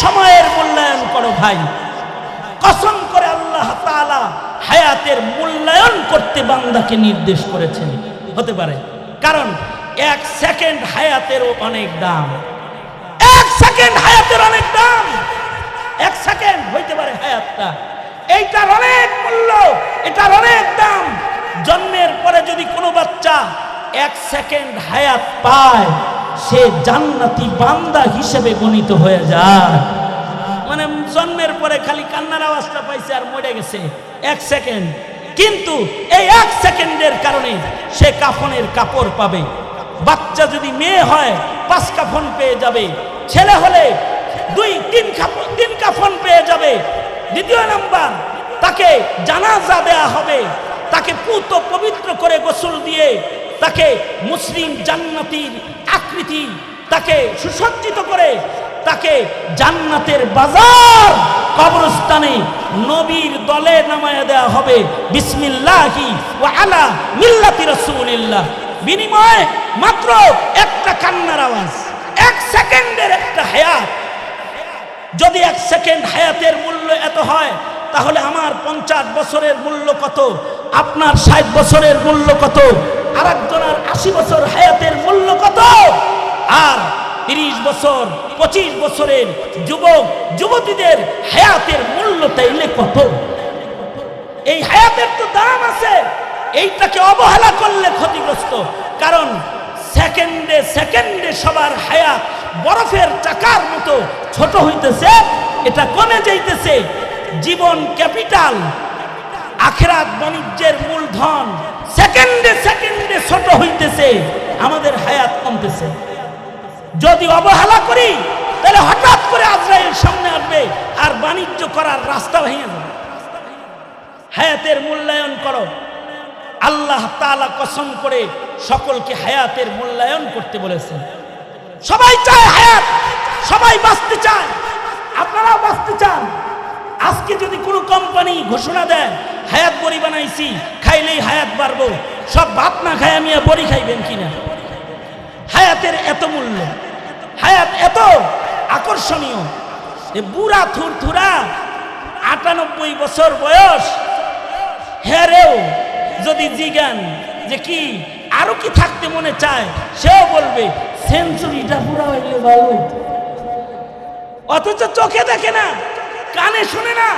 সময়ের মূল্যায়ন করো ভাই। কসম করে আল্লাহ তাআলা হায়াতের মূল্যায়ন করতে বান্দাকে নির্দেশ করেছেন। হতে পারে কারণ 1 সেকেন্ড হায়াতেরও অনেক দাম। 1 সেকেন্ড হায়াতের অনেক দাম। 1 সেকেন্ড হইতে পারে হায়াতটা, এইটার অনেক মূল্য, এটার অনেক দাম। জন্মের পরে যদি কোনো বাচ্চা 1 সেকেন্ড হায়াত পায়, সে জান্নাতি বান্দা হিসেবে গণিত হয়ে যায়। মানে জন্মের পরে খালি কান্নার আওয়াজটা পাইছে আর মরে গেছে 1 সেকেন্ড, কিন্তু এই 1 সেকেন্ডের কারণে সে কাফনের কাপড় পাবে। বাচ্চা যদি মেয়ে হয় 5 কাফন পেয়ে যাবে, ছেলে হলে 2-3 কাফন পেয়ে যাবে। দ্বিতীয় নাম্বার, তাকে জানাজা দেয়া হবে, তাকে পুত পবিত্র করে গোসল দিয়ে তাকে মুসলিম জান্নাতীর আকৃতি, তাকে সুসজ্জিত করে তাকে জান্নাতের বাজার কবরস্থানে নবীর দলে নামায়া দেয়া হবে। বিসমিল্লাহি ওয়া আলা মিল্লাতি রাসূলিল্লাহ। বিনিময়ে মাত্র একটা কান্নার আওয়াজ, 1 সেকেন্ডের একটা হায়াত। যদি 1 সেকেন্ড হায়াতের মূল্য এত হয়, তাহলে আমার 50 বছরের মূল্য কত, আপনার 60 বছরের মূল্য কত, আরেকজনের 80 বছর হায়াতের মূল্য কত, আর 30 বছর 25 বছরের যুবক যুবতীদের হায়াতের মূল্য তাইলে কত? এই হায়াতের তো দাম আছে। এইটাকে অবহেলা করলে ক্ষতিগ্রস্ত। কারণ সেকেন্ডে সেকেন্ডে সবার হায়াত বরফের চাকার মতো ছোট হইতেছে, এটা কমে যাইতেছে। জীবন ক্যাপিটাল, আখিরাত বাণিজ্যের মূলধন সেকেন্ডে সেকেন্ডে ছোট হইতেছে, আমাদের হায়াত কমতেছে। যদি অবহেলা করি তাহলে হঠাৎ করে আজরাইল সামনে আসবে আর বাণিজ্য করার রাস্তা ভেঙে যাবে। হায়াতের মূল্যায়ন করো। আল্লাহ তাআলা কসম করে সকলকে হায়াতের মূল্যায়ন করতে বলেছেন। সবাই চায় হায়াত, সবাই বাঁচতে চায়, আপনারাও বাঁচতে চান। আজকে যদি কোনো কোম্পানি ঘোষণা দেয় হায়াত বড়ি বানাইছি, খাইলেই হায়াত বাড়বো, সব ভাত না খায় আমি বড়ি খাইবেন কিনা? হায়াতের এত মূল্য, হায়াত এত আকর্ষণীয়। বুড়া থুরথুরা 98 বছর বয়স, হেরেও যদি জিজ্ঞান যে কি আরো কি থাকতে মনে চায়, সেও বলবে সেঞ্চুরিটা পুরা হইলে ভালো। অথচ চোখে দেখে না, কানে শুনে না,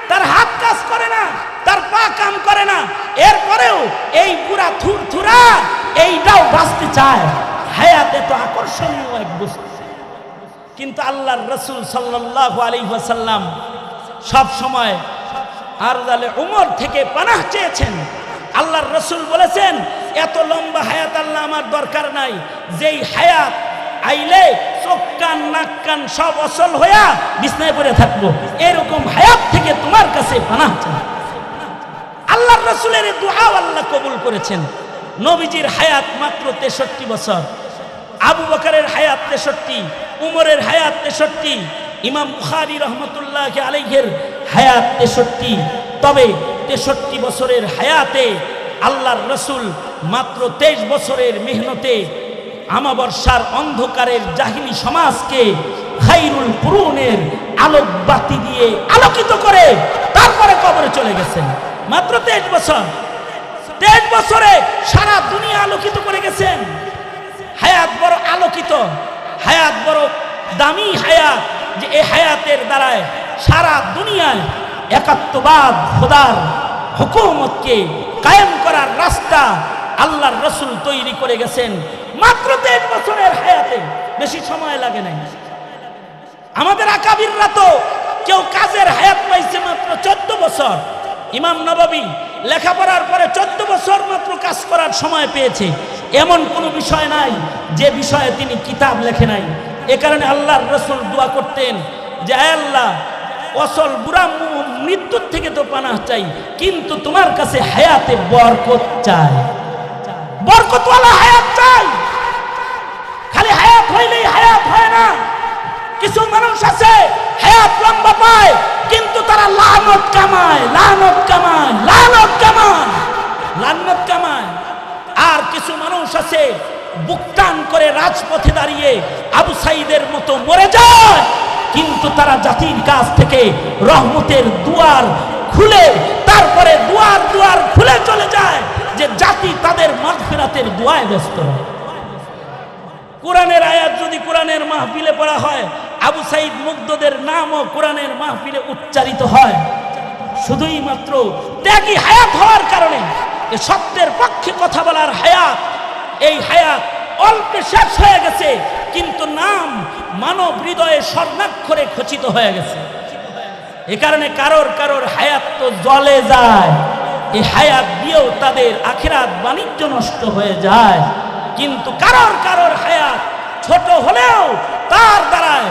তার হাত কাজ করে না, তার পা কাম করে না, এরপরেও এই বুড়া থুরথুরা এইটাও বাঁচতে চায়। হায়াত এত আকর্ষণীয় এক বস্তু। কিন্তু আল্লাহর রাসূল সাল্লাল্লাহু আলাইহি ওয়াসাল্লাম সব সময় আরজালে উমর থেকে পানাহ চেয়েছেন। আল্লাহর রাসূল বলেছেন, এত লম্বা হায়াত আল্লাহ আমার দরকার নাই, যেই হায়াত আইলে চোখ কান নাক কান সব অচল হইয়া বিছনায় পড়ে থাকবো, এরকম হায়াত থেকে তোমার কাছে পানাহ চাই। আল্লাহর রাসূলের দুআ আল্লাহ কবুল করেছেন। নবীজির হায়াত মাত্র 63 বছর, আবু বকরের হায়াত 63, উমরের হায়াত 63, ইমাম বুখারী রহমতুল্লাহি আলাইহির হায়াত 63। তবে 63 বছরের হায়াতে আল্লাহর রাসূল মাত্র 23 বছরের মেহনতে আমাবর্ষার অন্ধকারের জাহিলি সমাজকে খায়রুল কুরুনের আলোক বাতি দিয়ে আলোকিত করে তারপরে কবরে চলে গেছেন। মাত্র 23 বছর, 23 বছরে সারা দুনিয়া আলোকিত করে গেছেন। হায়াত বড় আলোকিত, হায়াত বড় দামি হায়াত, যে এই হায়াতের দ্বারায় সারা দুনিয়ায় একাত্মবাদ খোদার হুকুমতকে কায়েম করার রাস্তা আল্লাহর রাসূল তৈরি করে গেছেন। মাত্র 23 বছরের হায়াতে, বেশি সময় লাগে নাই। আমাদের আকাবিররা তো কেউ কাজের হায়াত পাইছে মাত্র 14 বছর। ইমাম নববী লেখাপড়ার পরে 14 বছর মাত্র কাজ করার সময় পেয়েছে। এমন কোনো বিষয় নাই যে বিষয়ে তিনি কিতাব লেখে নাই। এ কারণে আল্লাহর রাসূল দোয়া করতেন যে আয় আল্লাহ, অসল বুড়া মৃত্যুর থেকে তো পানাহ চাই, কিন্তু তোমার কাছে হায়াতে বরকত চাই, বরকতওয়ালা হায়াত চাই। খালি হায়াত হইলেই হায়াত হয় না। কিছু মানুষ আছে হায়াত লম্বা পায়, কিন্তু তারা লানত কামায়, লানত কামায়, লানত কামায়, লানত কামায়। আর কিছু মানুষ আছে বুক টান করে রাজপথে দাঁড়িয়ে আবু সাইদের মতো মরে যায়, কিন্তু তারা জাতির কাছ থেকে রহমতের দুয়ার খুলে তারপরে দুয়ার দুয়ার খুলে চলে যায় যে জাতি তাদের মাগফিরাতের দোয়ায় ব্যস্ত হয়। কোরআনের আয়াত যদি কোরআনের মাহফিলে পড়া হয়, আবু সাইদ মুগ্ধদের নামও কোরআনের মাহফিলে উচ্চারিত হয়, শুধুই মাত্র ত্যাগী হায়াত হওয়ার কারণে। এ সত্যের পক্ষে কথা বলার হায়াত, এই হায়াত অল্পে শেষ হয়ে গেছে, কিন্তু নাম মানব হৃদয়ে স্বর্ণাক্ষরে খচিত হয়ে গেছে। এ কারণে কারোর কারোর হায়াত তো জ্বলে যায়, এই হায়াত দিয়েও তাদের আখিরাত বাণিজ্য নষ্ট হয়ে যায়। কিন্তু কারোর কারোর হায়াত ছোট হলেও তার দ্বারায়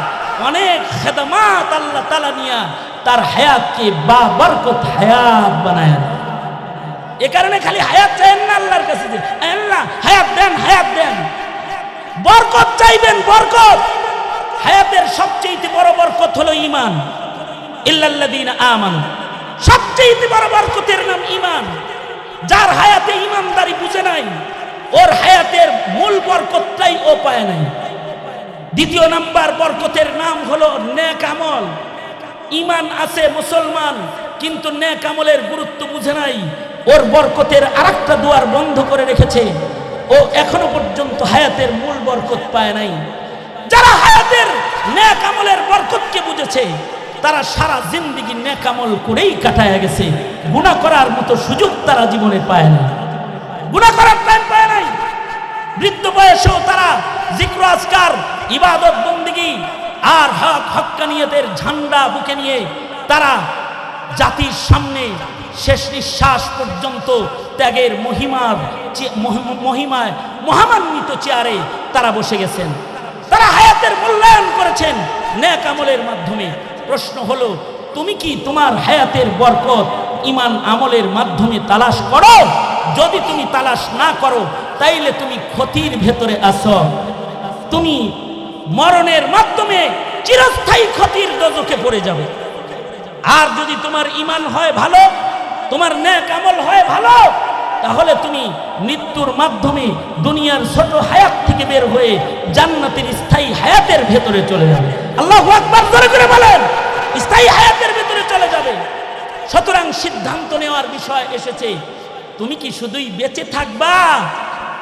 অনেক খেদমাত আল্লাহ তাআলা নিয়া তার হায়াতকে বা বরকত হায়াত বানায়। এ কারণে খালি হায়াত চাইেন না আল্লাহর কাছে যে আল্লাহ হায়াত দেন, হায়াত দেন, বরকত চাইবেন, বরকত। হায়াতের সবচেয়ে বড় বরকত হলো ঈমান। ইল্লাল্লাযীনা আমানু, সবচেয়ে বড় বরকতের নাম ঈমান। যার হায়াতে ঈমানদারি বুঝে নাই, ওর হায়াতের মূল বরকতটাই ও পায় নাই। দ্বিতীয় নাম্বার বরকতের নাম হলো নেক আমল। ঈমান আছে মুসলমান, কিন্তু নেক আমলের গুরুত্ব বুঝে নাই, ওর বরকতের আরেকটা দুয়ার বন্ধ করে রেখেছে। ও এখনো পর্যন্ত হায়াতের মূল বরকত পায় নাই। যারা হায়াতের নেক আমলের বরকতকে বুঝেছে, তারা সারা জিন্দেগি নেক আমল করেই কাটায় গেছে। গুনাহ করার মতো সুযোগ তারা জীবনে পায় না, গুনাহ করার টাইম পায় নাই। বৃদ্ধ বয়সেও তারা জিক্র আজকার, ইবাদত বন্দেগী আর হক হক্কানিয়তের ঝান্ডা বুকে নিয়ে তারা জাতির সামনে শেষ নিঃশ্বাস পর্যন্ত ত্যাগের মহিমায় মহামান্বিত চেয়ারে তারা বসে গেছেন। তারা হায়াতের মূল্যায়ন করেছেন নেক আমলের মাধ্যমে। প্রশ্ন হলো, তুমি কি তোমার হায়াতের বরকত ঈমান আমলের মাধ্যমে তালাশ করো? যদি তুমি তালাশ না করো, তাইলে তুমি ক্ষতির ভেতরে আছো। তুমি মরণের মাধ্যমে চিরস্থায়ী ক্ষতির দোজখে পড়ে যাবে। আর যদি তোমার ঈমান হয় ভালো, তোমার নেক আমল হয় ভালো, তাহলে তুমি মৃত্যুর মাধ্যমে দুনিয়ার ছোট হায়াত থেকে বের হয়ে জান্নাতের স্থায়ী হায়াতের ভেতরে চলে যাবে। আল্লাহু আকবার জোরে করে বলেন, স্থায়ী হায়াতের ভেতরে চলে যাবে। সুতরাং সিদ্ধান্ত নেওয়ার বিষয় এসেছে। তুমি কি শুধুই বেঁচে থাকবা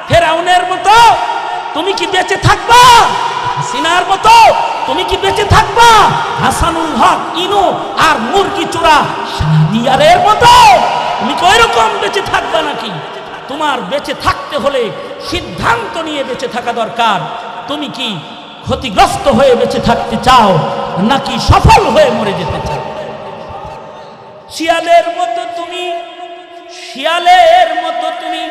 ফেরাউনের মতো? তুমি কি বেঁচে থাকবা হাসিনার মতো? তুমি কি বেঁচে থাকবা হাসানুল হক ইনু আর মুরগি চোরা শাহরিয়ারের মতো? তুমি কি ওইরকম বেঁচে থাকবা নাকি? তোমার বেঁচে থাকতে হলে সিদ্ধান্ত নিয়ে বেঁচে থাকা দরকার। তুমি কি ক্ষতিগ্রস্ত হয়ে বেঁচে থাকতে চাও, নাকি সফল হয়ে মরে যেতে চাও? শিয়ালের মতো তুমি, শিয়ালের মতো তুমি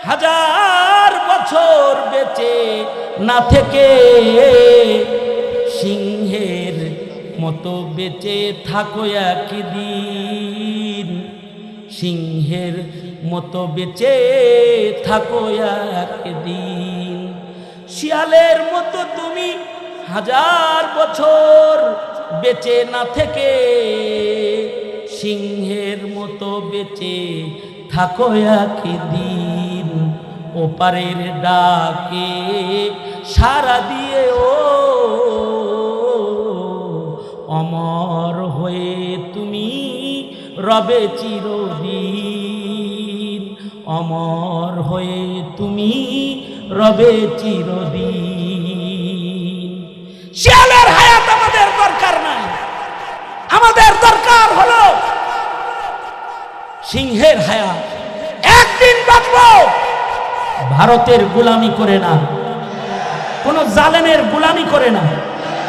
হাজার বছর বেঁচে না থেকে সিংহের মতো বেঁচে থাকো একদিন। সিংহের মতো বেঁচে থাকো একদিন। শিয়ালের মতো তুমি হাজার বছর বেঁচে না থেকে সিংহের মতো বেঁচে থাকো একদিন। ওপারের ডাকে সাড়া দিয়ে ও অমর হয়ে তুমি রবে চিরদিন। অমর হয়ে তুমি রবে চিরদিন। শিয়ালের হায়াত আমাদের দরকার নাই, আমাদের দরকার হলো সিংহের হায়াত। একদিন বাঁচবো, ভারতের গোলামি করে না, কোন জালেমের গোলামি করে না,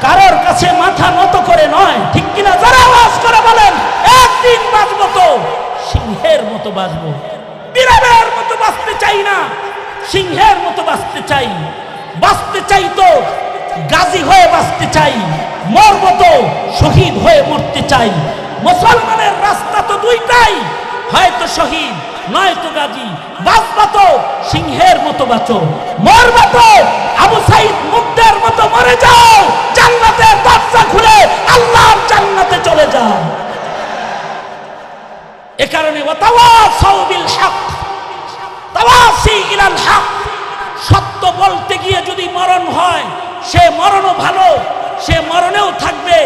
কারোর কাছে মাথা নত করে নয়। ঠিক কিনা? যারা আওয়াজ করে বলেন একদিন বাঁচবো, তো সিংহের মতো বাঁচবো। বিড়ালের মতো বাঁচতে চাই না, সিংহের মতো বাঁচতে চাই। বাঁচতে চাই তো গাজী হয়ে বাঁচতে চাই, মরবো তো শহীদ হয়ে মরতে চাই। মুসলমানের রাস্তা তো দুইটাই, হয়তো শহীদ নয়তো গাজী। বাঁচবা তো সিংহের মতো বাঁচো, মরবা তো আবু সাইদ মুগ্ধের মতো মরে যাও। জান্নাতের দরজা খুলে আল্লাহর জান্নাতে চলে যাও। এ কারণে ওয়াতাওয়াসাউ বিল হক তাওয়াসি ইলাল হক। সত্য বলতে গিয়ে যদি মরণ হয়, সে মরণও ভালো, সে মরণেও থাকবে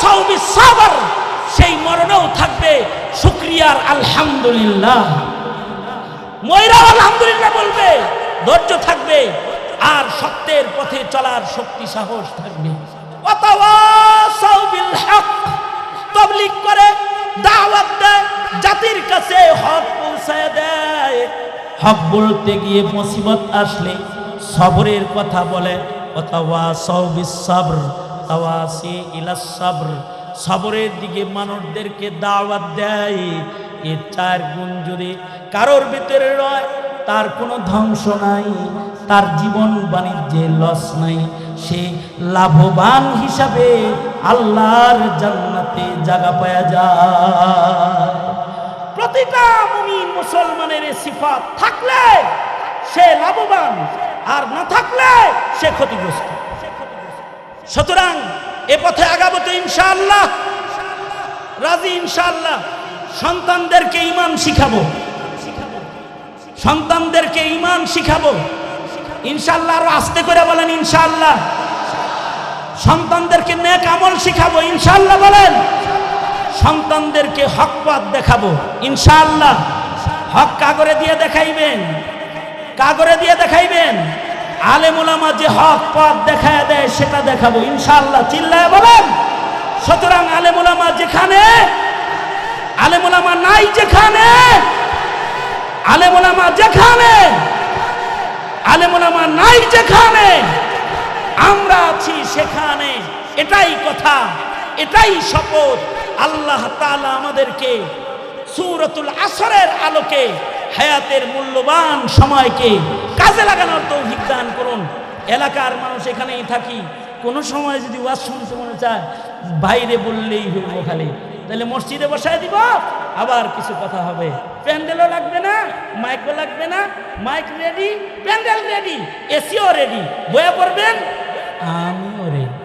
সাউবিস সাবর, সেই মরণেও থাকবে শুকরিয়ার আলহামদুলিল্লাহ। ময়রা আলহামদুলিল্লাহ বলবে, ধৈর্য থাকবে, আর সত্যের পথে চলার শক্তি সাহস থাকবে। ওয়াতাওয়াসাউ বিল হক, তাবলীগ করে, দাওয়াত দেয়, জাতির কাছে হক পৌঁছায় দেয়। হক বলতে গিয়ে মুসিবত আসলে সবরের কথা বলে। ওয়াতাওয়াসাউ বিস সাবর তাওয়াসি ইলাস সাবর, সবরের দিকে মানুষদেরকে দাওয়াত দেয়। এর 4 গুণ যদি কারোর ভিতরে রয়, তার কোনো ধ্বংস নাই, তার জীবন বাণিজ্যে লস নাই, সে লাভবান হিসাবে আল্লাহর জান্নাতে জায়গা পাওয়া যায়। প্রতিটা মুমিন মুসলমানের এই সিফাত থাকলে সে লাভবান, আর না থাকলে সে ক্ষতিগ্রস্ত। সুতরাং এ পথে আগাবো তো ইনশাআল্লাহ, রাজি ইনশাআল্লাহ। সন্তানদেরকে ঈমান শিখাবো, সন্তানদেরকে ঈমান শিখাবো ইনশাআল্লাহ। আরো আস্তে করে বলেন ইনশাআল্লাহ। সন্তানদেরকে নেক আমল শিখাবো ইনশাআল্লাহ বলেন। সন্তানদেরকে হক পথ দেখাবো ইনশাআল্লাহ। হক কাগরে দিয়ে দেখাইবেন, কাগরে দিয়ে দেখাইবেন। আলেম ওলামা যে হক পথ দেখায় দেয় সেটা দেখাবো ইনশাআল্লাহ, চিল্লায় বলেন। সুতরাং আলেম ওলামা যেখানে, আলেম ওলামা নাই যেখানে, আলেম ওলামা যেখানে, আলেম ওলামা নাই যেখানে, আমরা আছি সেখানে। এটাই কথা, এটাই শপথ। আল্লাহ তাআলা আমাদেরকে সূরাতুল আসরের আলোকে হায়াতের মূল্যবান সময়কে কাজে লাগানোর তৌফিক দান করুন। এলাকার মানুষ এখানেই থাকি, কোনো সময় যদি ওয়াজ শুনতে মনে চায় বাইরে বললেই হইব খালি, তাহলে মসজিদে বসায় দিব, আবার কিছু কথা হবে। প্যান্ডেলও লাগবে না, মাইকও লাগবে না, মাইক রেডি, প্যান্ডেল রেডি, এসিও রেডি, বয়া পড়বেন, আমিও রেডি।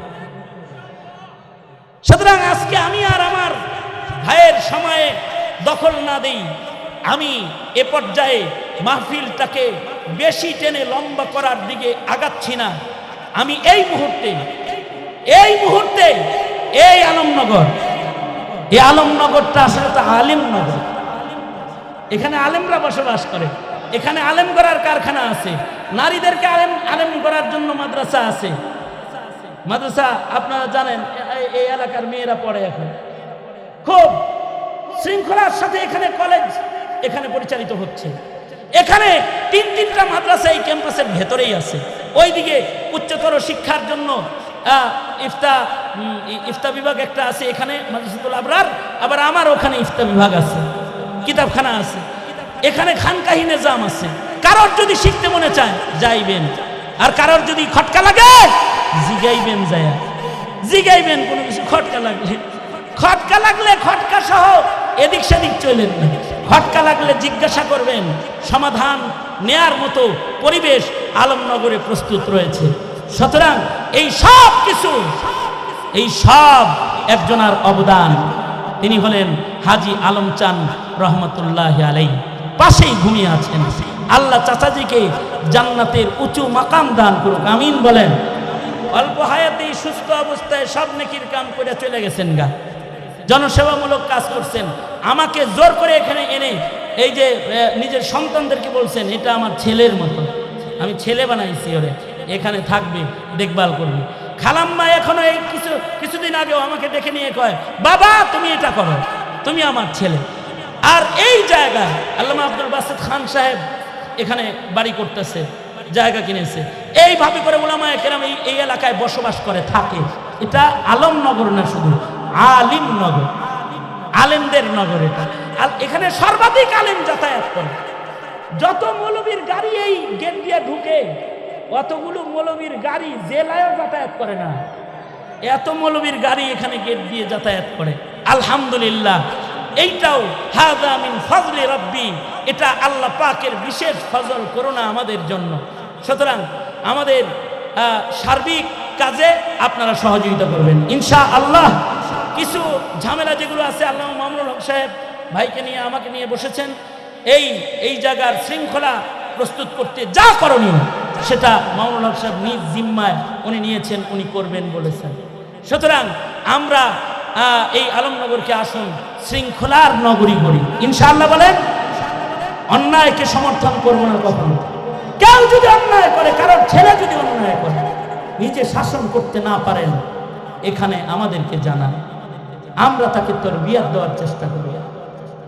সুতরাং আজকে আমি আর আমার ভাইয়ের সময়ে দখল না দেই। আমি এ পর্যায়ে মাহফিলটাকে বেশি টেনে লম্বা করার দিকে আগাচ্ছি না। আমি এই মুহূর্তে এই আলমনগর, এই আলমনগরটা আসলে তো আলিমনগর। এখানে আলেমরা বসবাস করে, এখানে আলেম করার কারখানা আছে, নারীদেরকে আলেম করার জন্য মাদ্রাসা আছে। মাদ্রাসা আপনারা জানেন, এই এলাকার মেয়েরা পড়ে এখন খুব শৃঙ্খলার সাথে। এখানে কলেজ এখানে পরিচালিত হচ্ছে। এখানে তিনটা মাদ্রাসা এই ক্যাম্পাসের ভেতরেই আছে। ওইদিকে উচ্চতর শিক্ষার জন্য ইফতা বিভাগ একটা আছে, এখানে মাদ্রাসাতুল আবরার। আবার আমার ওখানে ইফতা বিভাগ আছে, কিতাবখানা আছে, এখানে খানকাহি নিজাম আছে। কারোর যদি শিখতে মনে চায় যাইবেন, আর কারোর যদি খটকা লাগে জিগাইবেন, যায় জিগাইবেন কোনো কিছু খটকা লাগলে। খটকা লাগলে খটকা সহ এদিক সেদিক চলেন না। খটকা লাগলে জিজ্ঞাসা করবেন, সমাধান নেয়ার মতো পরিবেশ আলমনগরে প্রস্তুত রয়েছে। সুতরাং এই সব কিছু, এই সব একজনের অবদান। তিনি হলেন হাজী আলম চান রহমতুল্লাহ আলাইহি। পাশেই ঘুমিয়ে আছেন। আল্লাহ চাচাজিকে জান্নাতের উঁচু মাকাম দান করুক, আমিন বলেন। অল্প হায়াতেই সুস্থ অবস্থায় সব নেকির কাম করে চলে গেছেন গা, জনসেবামূলক কাজ করছেন। আমাকে জোর করে এখানে এনে এই যে নিজের সন্তানদেরকে বলছেন, এটা আমার ছেলের মতো, আমি ছেলে বানাইছি, ওরে এখানে থাকবে, দেখভাল করবে। খালাম্মা এখনো এই কিছুদিন আগেও আমাকে ডেকে নিয়ে কয়, বাবা তুমি এটা করো, তুমি আমার ছেলে। আর এই জায়গা আল্লামা আব্দুল বাসিত খান সাহেব এখানে বাড়ি করতেছে, জায়গা কিনেছে। এইভাবে করে উলামায়ে কেরাম এই এলাকায় বসবাস করে থাকে। এটা আলমনগর না, শুধু আলিমনগর, আলেমদের নগর এটা। আর এখানে সর্বাধিক আলেম যাতায়াত করে। যত মৌলবীর গাড়ি এই গেট দিয়ে ঢুকে, অতগুলো মৌলবীর গাড়ি জেলায়ও যাতায়াত করে না। এত মৌলবীর গাড়ি এখানে গেট দিয়ে যাতায়াত করে। আলহামদুলিল্লাহ, এইটাও হাযা মিন ফজলি রাব্বি, এটা আল্লাহ পাকের বিশেষ ফজল করুণা আমাদের জন্য। সুতরাং আমাদের সার্বিক কাজে আপনারা সহযোগিতা করবেন ইনশাআল্লাহ। কিছু ঝামেলা যেগুলো আছে, আল্লামা মামুনুল হক সাহেব ভাইকে নিয়ে আমাকে নিয়ে বসেছেন। এই জায়গার শৃঙ্খলা প্রস্তুত করতে যা করণীয় সেটা মামুনুল হক সাহেব নিজ জিম্মায় উনি নিয়েছেন, উনি করবেন বলেছেন। সুতরাং আমরা এই আলমনগরকে আসুন শৃঙ্খলার নগরী করি ইনশাআল্লাহ। বলেন, অন্যায়কে সমর্থন করবো না কখনো। কেউ যদি অন্যায় করে, কারণ ছেলে যদি অন্যায় করে, নিজে শাসন করতে না পারেন, এখানে আমাদেরকে জানান, আমরা তাকে তরবিয়ত দেওয়ার চেষ্টা করি।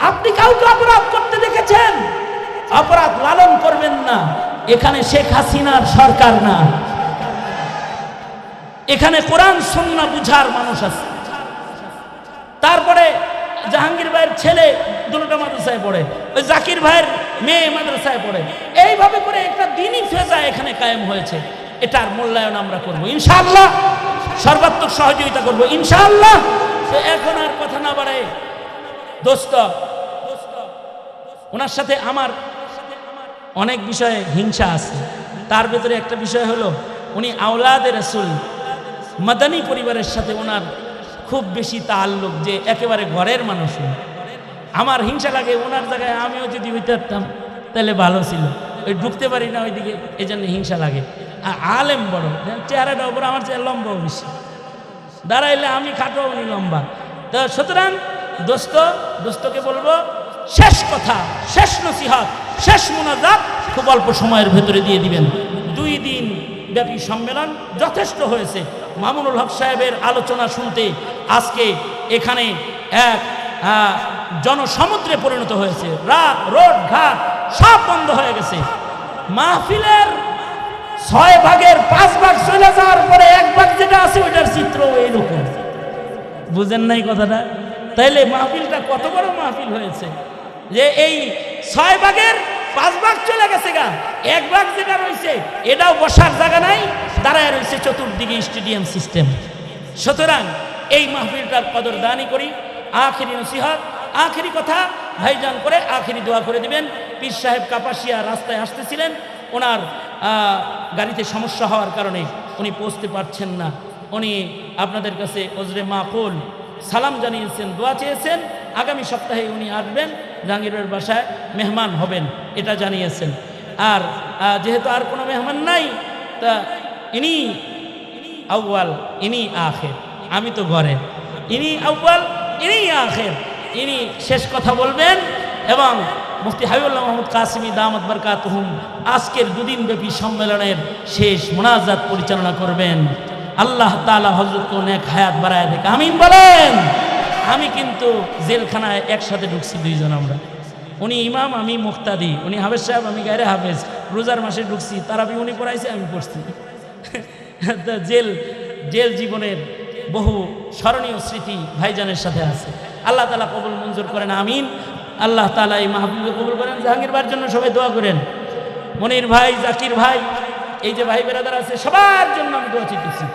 আপনি কাউকে অপরাধ করতে দেখেছেন, অপরাধ লালন করবেন না। এখানে শেখ হাসিনার সরকার না, এখানে কোরআন সুন্নাহ বুঝার মানুষ আছে। তারপরে জাহাঙ্গীর ভাইয়ের ছেলে দুটো মাদ্রাসায় পড়ে, ওই জাকির ভাইয়ের মেয়ে মাদ্রাসায় পড়ে। এইভাবে করে একটা দ্বীনি ফেজা এখানে কায়েম হয়েছে। এটার মূল্যায়ন আমরা করব ইনশাআল্লাহ, সর্বাত্মক সহযোগিতা করব ইনশাআল্লাহ। তো এখন আর কথা না বাড়ায়, দোস্ত, ওনার সাথে আমার অনেক বিষয়ে হিংসা আছে। তার ভেতরে একটা বিষয় হলো, উনি আওলাদে রাসূল মাদানী পরিবারের সাথে ওনার খুব বেশি তাল্লুক, যে একেবারে ঘরের মানুষ। আমার হিংসা লাগে, ওনার জায়গায় আমিও যদি হইতে পারতাম তাহলে ভালো ছিল। ওই ঢুকতে পারি না ওইদিকে, এই জন্য হিংসা লাগে। আর আলেম বড়, চেহারাটা ওপর আমার চেয়ে লম্বাও বেশি, দাঁড়াইলে আমি খাটো উনি লম্বা। তো সুতরাং দোস্তকে বলবো, শেষ কথা, শেষ নসিহত, শেষ মুনাজাত খুব অল্প সময়ের ভেতরে দিয়ে দিবেন। 2 দিন ব্যাপী সম্মেলন যথেষ্ট হয়েছে। মামুনুল হক সাহেবের আলোচনা শুনতে আজকে এখানে এক জনসমুদ্রে পরিণত হয়েছে। রোড ঘাট সব বন্ধ হয়ে গেছে। মাহফিলের 6 ভাগের 5 ভাগ চলে যাওয়ার পরে 1 ভাগ যেটা আছে ওইটার চিত্র এইরকম। বুঝেন নাই কথাটা? তাইলে মাহফিলটা কত বড় মাহফিল হয়েছে, যে এই 6 ভাগের 5 ভাগ চলে গেছে গা। 1 ভাগ যেটা রয়েছে এটাও বসার জায়গা নাই, দাঁড়ায় রয়েছে চতুর্দিকে স্টেডিয়াম সিস্টেম। সুতরাং এই মাহফিলটার কদরদানি করি। আখেরি নসিহত, আখেরি কথা ভাইজান করে আখেরি দোয়া করে দিবেন। পীর সাহেব কাপাসিয়া রাস্তায় আসতেছিলেন, ওনার গাড়িতে সমস্যা হওয়ার কারণে উনি পৌঁছতে পারছেন না। উনি আপনাদের কাছে ওজরে মাকুল সালাম জানিয়েছেন, দোয়া চেয়েছেন। আগামী সপ্তাহে উনি আসবেন, জাহাঙ্গীরের বাসায় মেহমান হবেন, এটা জানিয়েছেন। আর যেহেতু আর কোনো মেহমান নাই, তা ইনি আউয়াল ইনি আখের, আমি তো ঘরে, ইনি আউয়াল ইনি আখের, ইনি শেষ কথা বলবেন। এবং মুফতি হাবিবুল্লাহ মাহমুদ কাসিমি দামাত বারকাতুহুম আজকের 2 দিন ব্যাপী সম্মেলনের শেষ মোনাজাত পরিচালনা করবেন। আল্লাহ তাআলা হযরতকে অনেক হায়াত বাড়ায় দেখ, আমিন বলেন। আমি কিন্তু জেলখানায় একসাথে ঢুকছি 2 জন আমরা। উনি ইমাম, আমি মুক্তাদি, উনি হাফেজ সাহেব, আমি গায়রে হাফেজ। রোজার মাসে ঢুকছি, তারাবি উনি পড়াইছে, আমি পড়ছি। জেল জীবনের বহু স্মরণীয় স্মৃতি ভাইজানের সাথে আছে। আল্লাহ তাআলা কবুল মঞ্জুর করেন, আমিন। আল্লাহ তাআলা এই মাহফিলকে কবুল করেন। জাহাঙ্গীর ভাইয়ের জন্য সবাই দোয়া করেন। মনির ভাই, জাকির ভাই, এই যে ভাই বেরাদার আছে, সবার জন্য আমি দোয়া চাইতেছি।